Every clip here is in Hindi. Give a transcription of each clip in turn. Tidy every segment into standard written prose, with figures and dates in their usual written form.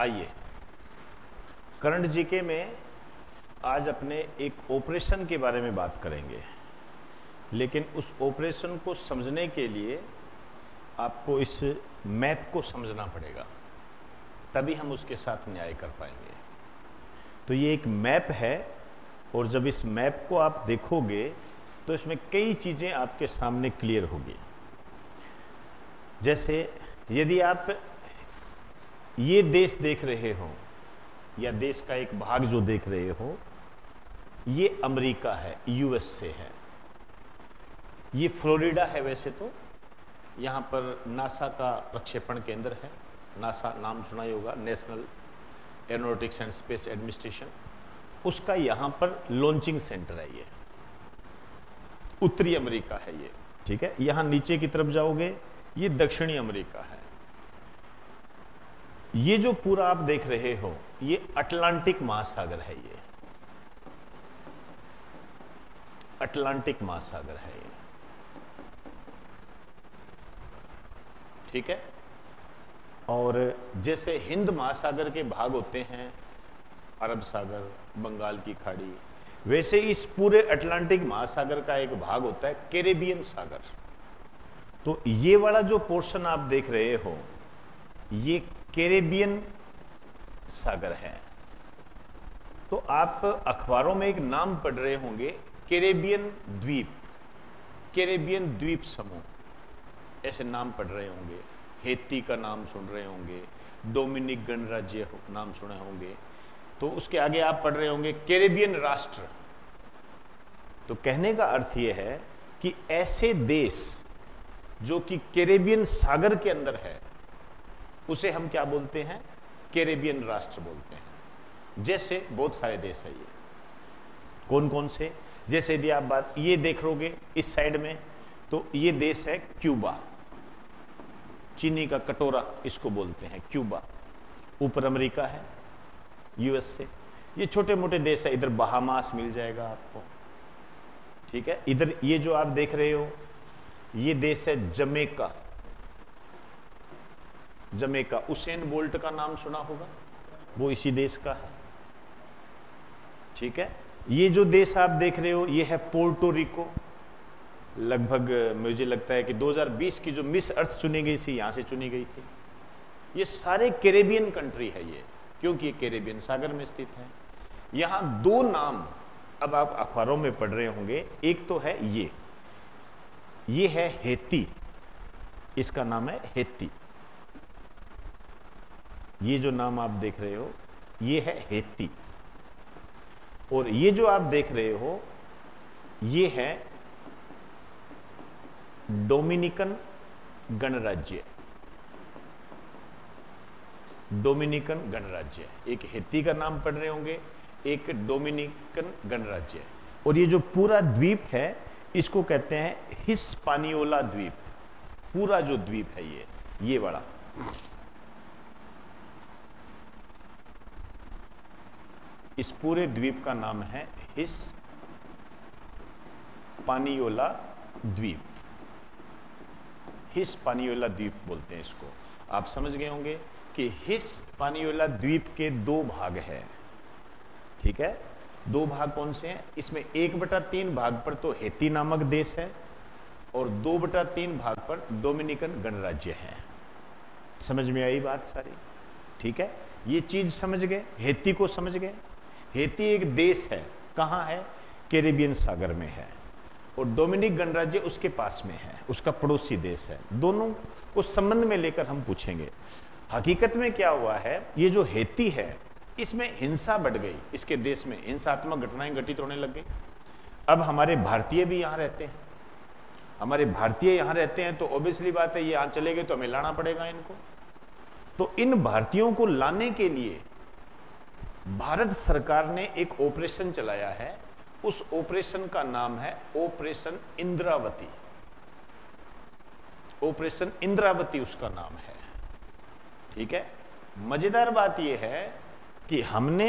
आइए, करंट जीके में आज अपने एक ऑपरेशन के बारे में बात करेंगे, लेकिन उस ऑपरेशन को समझने के लिए आपको इस मैप को समझना पड़ेगा, तभी हम उसके साथ न्याय कर पाएंगे। तो ये एक मैप है और जब इस मैप को आप देखोगे तो इसमें कई चीज़ें आपके सामने क्लियर होगी। जैसे यदि आप ये देश देख रहे हो या देश का एक भाग जो देख रहे हो, ये अमेरिका है, यूएसए है। ये फ्लोरिडा है, वैसे तो यहाँ पर नासा का प्रक्षेपण केंद्र है। नासा नाम सुना ही होगा, national aeronautics and space administration, उसका यहाँ पर लॉन्चिंग सेंटर है। ये उत्तरी अमेरिका है ये, ठीक है। यहाँ नीचे की तरफ जाओगे, ये दक्षिणी अमेरिका है। ये जो पूरा आप देख रहे हो, ये अटलांटिक महासागर है। ये अटलांटिक महासागर है ये, ठीक है। और जैसे हिंद महासागर के भाग होते हैं, अरब सागर, बंगाल की खाड़ी, वैसे इस पूरे अटलांटिक महासागर का एक भाग होता है कैरेबियन सागर। तो ये वाला जो पोर्शन आप देख रहे हो, ये कैरेबियन सागर है। तो आप अखबारों में एक नाम पढ़ रहे होंगे, कैरेबियन द्वीप, कैरेबियन द्वीप समूह, ऐसे नाम पढ़ रहे होंगे। हेती का नाम सुन रहे होंगे, डोमिनिक गणराज्य नाम सुने होंगे। तो उसके आगे आप पढ़ रहे होंगे कैरेबियन राष्ट्र। तो कहने का अर्थ यह है कि ऐसे देश जो कि कैरेबियन सागर के अंदर है, उसे हम क्या बोलते हैं? कैरेबियन राष्ट्र बोलते हैं। जैसे बहुत सारे देश है ये। कौन कौन से? जैसे यदि आप बात ये देख लोगे इस साइड में, तो ये देश है क्यूबा, चीनी का कटोरा इसको बोलते हैं क्यूबा। ऊपर अमेरिका है, यूएस से। ये छोटे मोटे देश है। इधर बहामास मिल जाएगा आपको, ठीक है। इधर ये जो आप देख रहे हो, ये देश है जमैका। जमैका, उसेन बोल्ट का नाम सुना होगा, वो इसी देश का है, ठीक है। ये जो देश आप देख रहे हो, ये है पोर्टो रिको। लगभग मुझे लगता है कि 2020 की जो मिस अर्थ चुनी गई थी, यहां से चुनी गई थी। ये सारे कैरेबियन कंट्री है ये, क्योंकि ये कैरेबियन सागर में स्थित है। यहां दो नाम अब आप अखबारों में पढ़ रहे होंगे। एक तो है ये है हेती, इसका नाम है हेती। ये जो नाम आप देख रहे हो, ये है हेती। और ये जो आप देख रहे हो, ये है डोमिनिकन गणराज्य। डोमिनिकन गणराज्य, एक हेती का नाम पढ़ रहे होंगे, एक डोमिनिकन गणराज्य। और ये जो पूरा द्वीप है, इसको कहते हैं हिस्पानियोला द्वीप। पूरा जो द्वीप है ये वाला, इस पूरे द्वीप का नाम है हिस्पानियोला द्वीप। हिस्पानियोला द्वीप बोलते हैं इसको। आप समझ गए होंगे कि हिस्पानियोला द्वीप के दो भाग हैं, ठीक है। दो भाग कौन से हैं? इसमें 1/3 भाग पर तो हेती नामक देश है और 2/3 भाग पर डोमिनिकन गणराज्य है। समझ में आई बात सारी, ठीक है। ये चीज समझ गए, हेती को समझ गए। हेती एक देश है, कहाँ है? कैरेबियन सागर में है। और डोमिनिक गणराज्य उसके पास में है, उसका पड़ोसी देश है। दोनों को संबंध में लेकर हम पूछेंगे। हकीकत में क्या हुआ है, ये जो हेती है, इसमें हिंसा बढ़ गई। इसके देश में हिंसात्मक घटनाएं घटित होने लग गई। अब हमारे भारतीय भी यहाँ रहते हैं, हमारे भारतीय यहाँ रहते हैं, तो ऑब्वियसली बात है, ये यहाँ चले गए तो हमें लाना पड़ेगा इनको। तो इन भारतीयों को लाने के लिए भारत सरकार ने एक ऑपरेशन चलाया है। उस ऑपरेशन का नाम है ऑपरेशन इंद्रावती। ऑपरेशन इंद्रावती उसका नाम है, ठीक है। मजेदार बात यह है कि हमने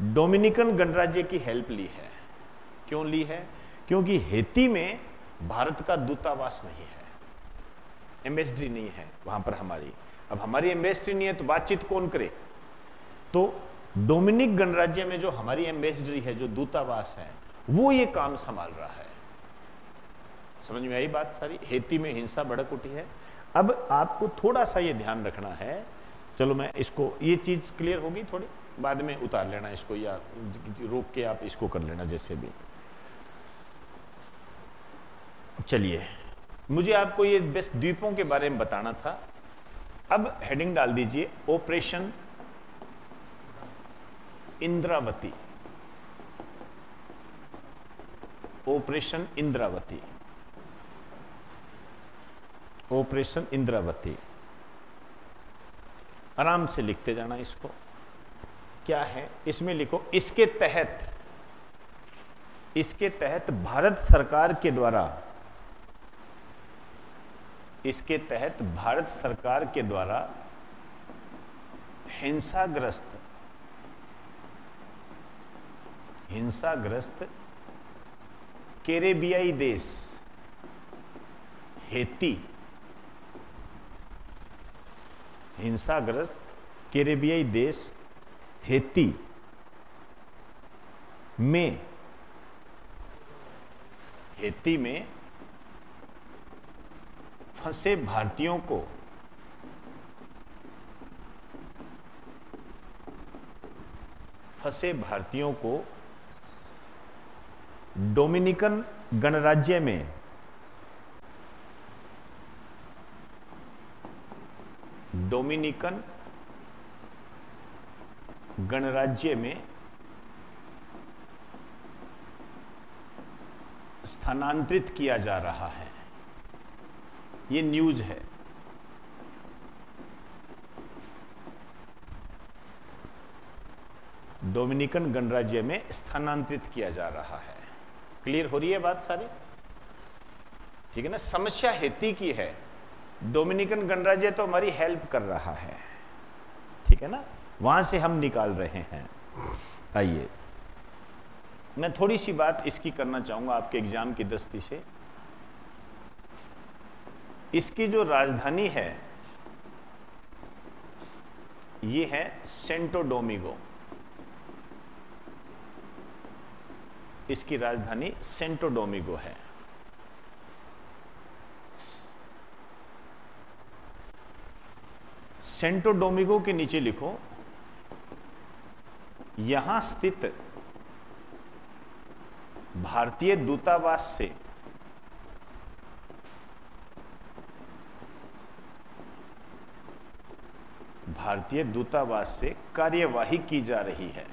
डोमिनिकन गणराज्य की हेल्प ली है। क्यों ली है? क्योंकि हेती में भारत का दूतावास नहीं है, एम्बेसडरी नहीं है वहां पर हमारी। अब हमारी एम्बेसडरी नहीं है तो बातचीत कौन करे? तो डोमिनिक गणराज्य में जो हमारी एम्बेसडरी है, जो दूतावास है, वो ये काम संभाल रहा है। समझ में आई बात सारी? हेती में हिंसा भड़क उठी है। अब आपको थोड़ा सा ये ध्यान रखना है, चलो मैं इसको, ये चीज क्लियर होगी थोड़ी, बाद में उतार लेना इसको या रोक के आप इसको कर लेना जैसे भी। चलिए, मुझे आपको ये बेस्ट द्वीपों के बारे में बताना था। अब हेडिंग डाल दीजिए operation Indravati. Operation Indravati, operation Indravati. आराम से लिखते जाना इसको। क्या है इसमें? लिखो, इसके तहत भारत सरकार के द्वारा, इसके तहत भारत सरकार के द्वारा हिंसाग्रस्त कैरेबियाई देश हेती, हिंसाग्रस्त कैरेबियाई देश हेती में, हेती में फंसे भारतीयों को डोमिनिकन गणराज्य में स्थानांतरित किया जा रहा है। ये न्यूज है। डोमिनिकन गणराज्य में स्थानांतरित किया जा रहा है। क्लियर हो रही है बात सारी? ठीक है ना? समस्या हेती की है, डोमिनिकन गणराज्य तो हमारी हेल्प कर रहा है। ठीक है ना? वहां से हम निकाल रहे हैं। आइए, मैं थोड़ी सी बात इसकी करना चाहूंगा आपके एग्जाम की दृष्टि से। इसकी जो राजधानी है ये है सेंटो डोमिंगो। इसकी राजधानी सेंटो डोमिंगो है। सेंटो डोमिंगो के नीचे लिखो, यहां स्थित भारतीय दूतावास से कार्यवाही की जा रही है।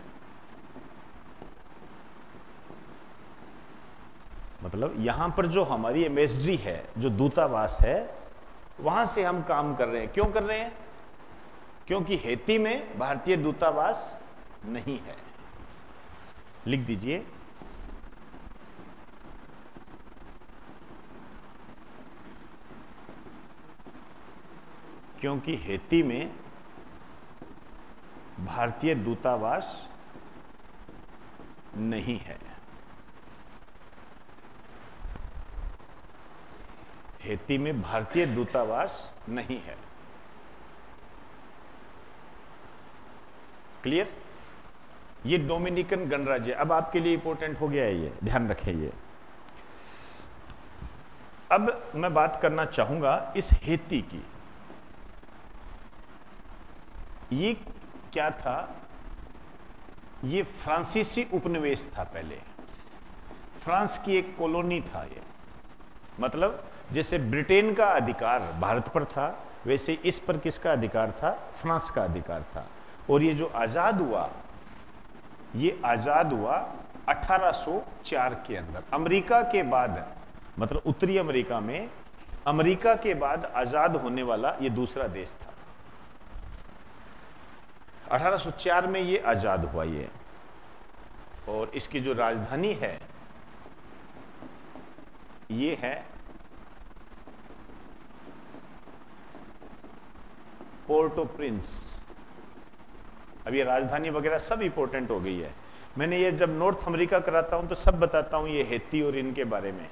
मतलब यहां पर जो हमारी एम्बेसडरी है, जो दूतावास है, वहां से हम काम कर रहे हैं। क्यों कर रहे हैं? क्योंकि हेती में भारतीय दूतावास नहीं है। लिख दीजिए, क्योंकि हेती में भारतीय दूतावास नहीं है। हेती में भारतीय दूतावास नहीं है। क्लियर? ये डोमिनिकन गणराज्य अब आपके लिए इंपॉर्टेंट हो गया है, ये ध्यान रखें। ये अब मैं बात करना चाहूंगा इस हेती की। ये क्या था? ये फ्रांसीसी उपनिवेश था। पहले फ्रांस की एक कॉलोनी था ये। मतलब जैसे ब्रिटेन का अधिकार भारत पर था, वैसे इस पर किसका अधिकार था? फ्रांस का अधिकार था। और ये जो आजाद हुआ, ये आजाद हुआ 1804 के अंदर, अमेरिका के बाद, मतलब उत्तरी अमेरिका में अमेरिका के बाद आजाद होने वाला ये दूसरा देश था। 1804 में ये आजाद हुआ ये। और इसकी जो राजधानी है ये है पोर्टो प्रिंस। अब ये राजधानी वगैरह सब इंपॉर्टेंट हो गई है। मैंने ये जब नॉर्थ अमेरिका कराता हूं तो सब बताता हूं ये हेती और इनके बारे में।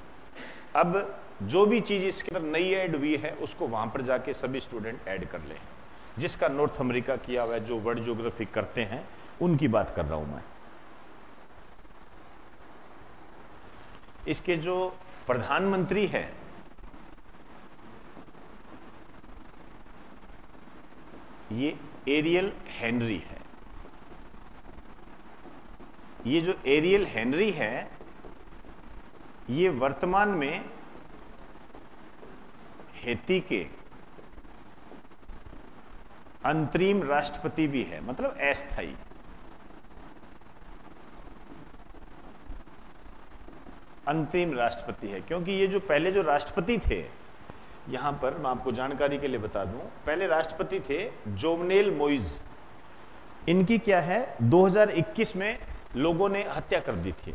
अब जो भी चीज इसके अंदर नई ऐड हुई है उसको वहां पर जाके सभी स्टूडेंट ऐड कर लें। जिसका नॉर्थ अमेरिका किया हुआ है, जो वर्ल्ड ज्योग्राफी करते हैं उनकी बात कर रहा हूं मैं। इसके जो प्रधानमंत्री है ये एरियल हेनरी है। ये जो एरियल हेनरी है ये वर्तमान में हैती के अंतरिम राष्ट्रपति भी है, मतलब अस्थायी। अंतिम राष्ट्रपति है, क्योंकि ये जो पहले जो राष्ट्रपति थे, यहां पर मैं आपको जानकारी के लिए बता दूं, पहले राष्ट्रपति थे जोवनेल मोइज। इनकी क्या है 2021 में लोगों ने हत्या कर दी थी,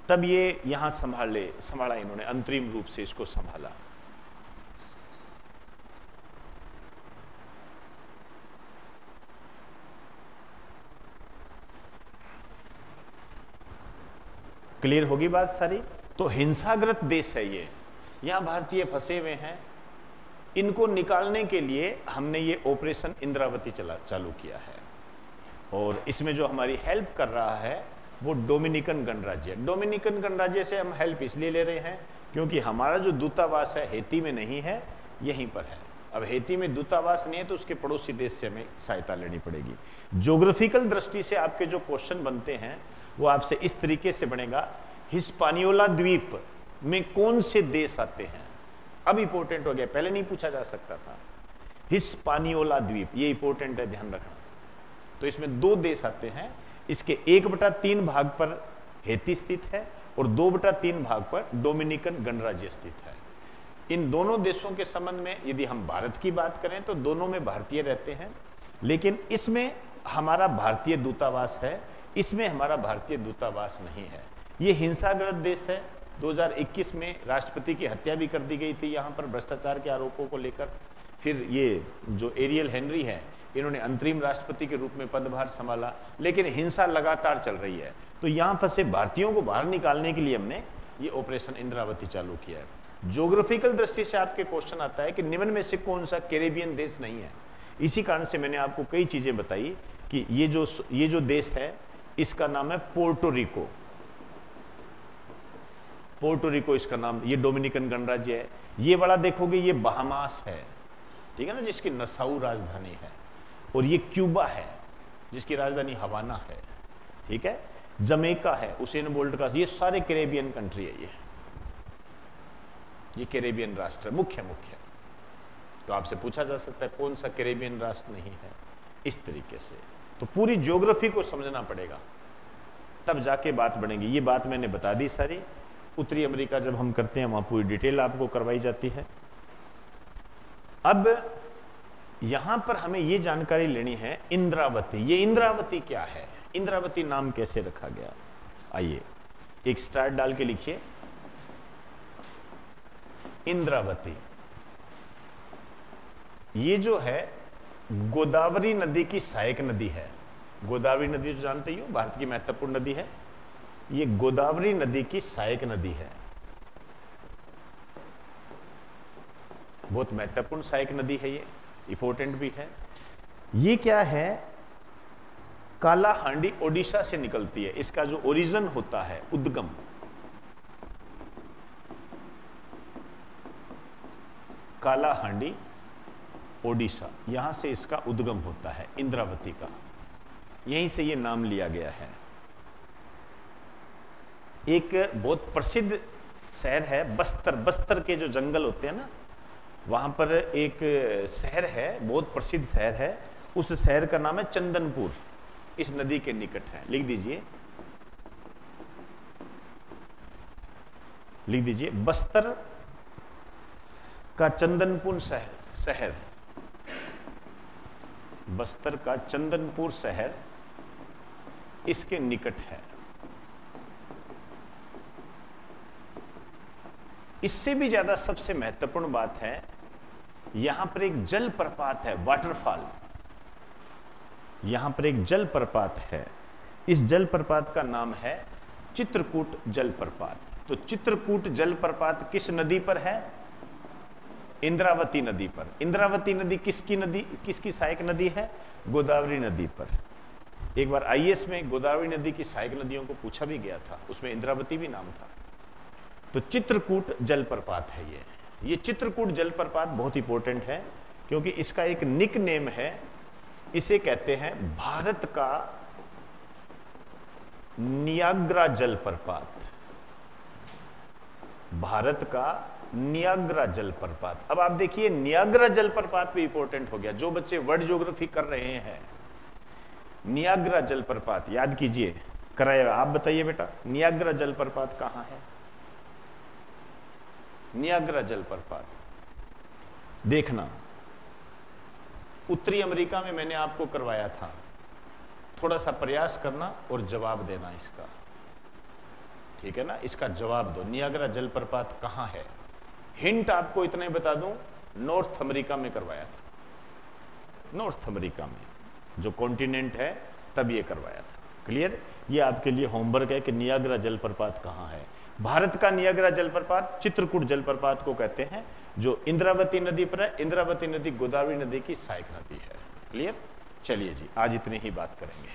तब ये यहां संभाला इन्होंने, अंतरिम रूप से इसको संभाला। क्लियर होगी बात सारी। तो हिंसाग्रस्त देश है ये, यहां भारतीय फंसे हुए हैं, इनको निकालने के लिए हमने ये ऑपरेशन इंद्रावती चालू किया है। और इसमें जो हमारी हेल्प कर रहा है वो डोमिनिकन गणराज्य। डोमिनिकन गणराज्य से हम हेल्प इसलिए ले रहे हैं क्योंकि हमारा जो दूतावास है हैती में नहीं है, यहीं पर है। अब हैती में दूतावास नहीं है तो उसके पड़ोसी देश से हमें सहायता लेनी पड़ेगी। ज्योग्राफिकल दृष्टि से आपके जो क्वेश्चन बनते हैं वो आपसे इस तरीके से बनेगा, हिस्पानियोला द्वीप में कौन से देश आते हैं। अब इंपॉर्टेंट हो गया, पहले नहीं पूछा जा सकता था। हिस्पानियोला द्वीप, ये इंपॉर्टेंट है, ध्यान रखना। तो इसमें 2 देश आते हैं, इसके 1/3 भाग पर हैती स्थित है और 2/3 भाग पर डोमिनिकन गणराज्य स्थित है। इन दोनों देशों के संबंध में यदि हम भारत की बात करें तो दोनों में भारतीय रहते हैं, लेकिन इसमें हमारा भारतीय दूतावास है, इसमें हमारा भारतीय दूतावास नहीं है। ये हिंसाग्रस्त देश है। 2021 में राष्ट्रपति की हत्या भी कर दी गई थी यहाँ पर भ्रष्टाचार के आरोपों को लेकर। फिर ये जो एरियल हेनरी है इन्होंने अंतरिम राष्ट्रपति के रूप में पदभार संभाला, लेकिन हिंसा लगातार चल रही है। तो यहाँ फंसे भारतीयों को बाहर निकालने के लिए हमने ये ऑपरेशन इंद्रावती चालू किया है। ज्योग्राफिकल दृष्टि से आपके क्वेश्चन आता है कि निम्न में से कौन सा कैरेबियन देश नहीं है। इसी कारण से मैंने आपको कई चीजें बताई कि ये जो देश है इसका नाम है पोर्टो रिको। पोर्टो रिको इसका नाम, ये डोमिनिकन गणराज्य है। ये वाला देखोगे ये बहामास है, ठीक है ना, जिसकी नसाउ राजधानी है। और ये क्यूबा है जिसकी राजधानी हवाना है, ठीक है। जमैका है उसेन बोल्ट का, ये सारे कैरेबियन कंट्री है। ये कैरेबियन राष्ट्र है, मुख्य। तो आपसे पूछा जा सकता है कौन सा कैरेबियन राष्ट्र नहीं है, इस तरीके से। तो पूरी ज्योग्राफी को समझना पड़ेगा, तब जाके बात बनेगी। ये बात मैंने बता दी सारी। उत्तरी अमेरिका जब हम करते हैं वहां पूरी डिटेल आपको करवाई जाती है। अब यहां पर हमें ये जानकारी लेनी है इंद्रावती। ये इंद्रावती क्या है, इंद्रावती नाम कैसे रखा गया। आइए एक स्टार डाल के लिखिए इंद्रावती। ये जो है गोदावरी नदी की सहायक नदी है। गोदावरी नदी जो जानते ही हो, भारत की महत्वपूर्ण नदी है। ये गोदावरी नदी की सहायक नदी है, बहुत महत्वपूर्ण सहायक नदी है, ये इंपॉर्टेंट भी है। ये क्या है, कालाहांडी ओडिशा से निकलती है। इसका जो ओरिजिन होता है, उद्गम, कालाहांडी ओडिशा, यहां से इसका उद्गम होता है इंद्रावती का। यहीं से ये नाम लिया गया है। एक बहुत प्रसिद्ध शहर है बस्तर। बस्तर के जो जंगल होते हैं ना, वहां पर एक शहर है, बहुत प्रसिद्ध शहर है। उस शहर का नाम है चंदनपुर, इस नदी के निकट है। लिख दीजिए बस्तर का चंदनपुर शहर, बस्तर का चंदनपुर शहर इसके निकट है। इससे भी ज्यादा सबसे महत्वपूर्ण बात है, यहां पर एक जलप्रपात है, वाटरफॉल। यहां पर एक जलप्रपात है, इस जलप्रपात का नाम है चित्रकूट जलप्रपात। तो चित्रकूट जलप्रपात किस नदी पर है? इंद्रावती नदी पर। इंद्रावती नदी किसकी सहायक नदी है? गोदावरी नदी पर। एक बार आईएएस में गोदावरी नदी की सहायक नदियों को पूछा भी गया था, उसमें इंद्रावती भी नाम था। तो चित्रकूट जलप्रपात है ये चित्रकूट जलप्रपात बहुत इंपॉर्टेंट है, क्योंकि इसका एक निक नेम है, इसे कहते हैं भारत का नियाग्रा जलप्रपात। भारत का नियाग्रा जलप्रपात। अब आप देखिए नियाग्रा जलप्रपात भी इंपॉर्टेंट हो गया। जो बच्चे वर्ल्ड ज्योग्राफी कर रहे हैं, नियाग्रा जलप्रपात याद कीजिए, कराया। आप बताइए बेटा, नियाग्रा जलप्रपात कहां है? नियाग्रा जलप्रपात देखना, उत्तरी अमेरिका में मैंने आपको करवाया था। थोड़ा सा प्रयास करना और जवाब देना इसका, ठीक है ना? इसका जवाब दो, नियाग्रा जलप्रपात कहां है? हिंट आपको इतने बता दूं, नॉर्थ अमेरिका में करवाया था। नॉर्थ अमेरिका में जो कॉन्टिनेंट है तब ये करवाया था। क्लियर? ये आपके लिए होमवर्क है कि नियाग्रा जलप्रपात कहां है। भारत का नियाग्रा जलप्रपात चित्रकूट जलप्रपात को कहते हैं, जो इंद्रावती नदी पर है। इंद्रावती नदी गोदावरी नदी की सहायक नदी है। क्लियर? चलिए जी, आज इतनी ही बात करेंगे।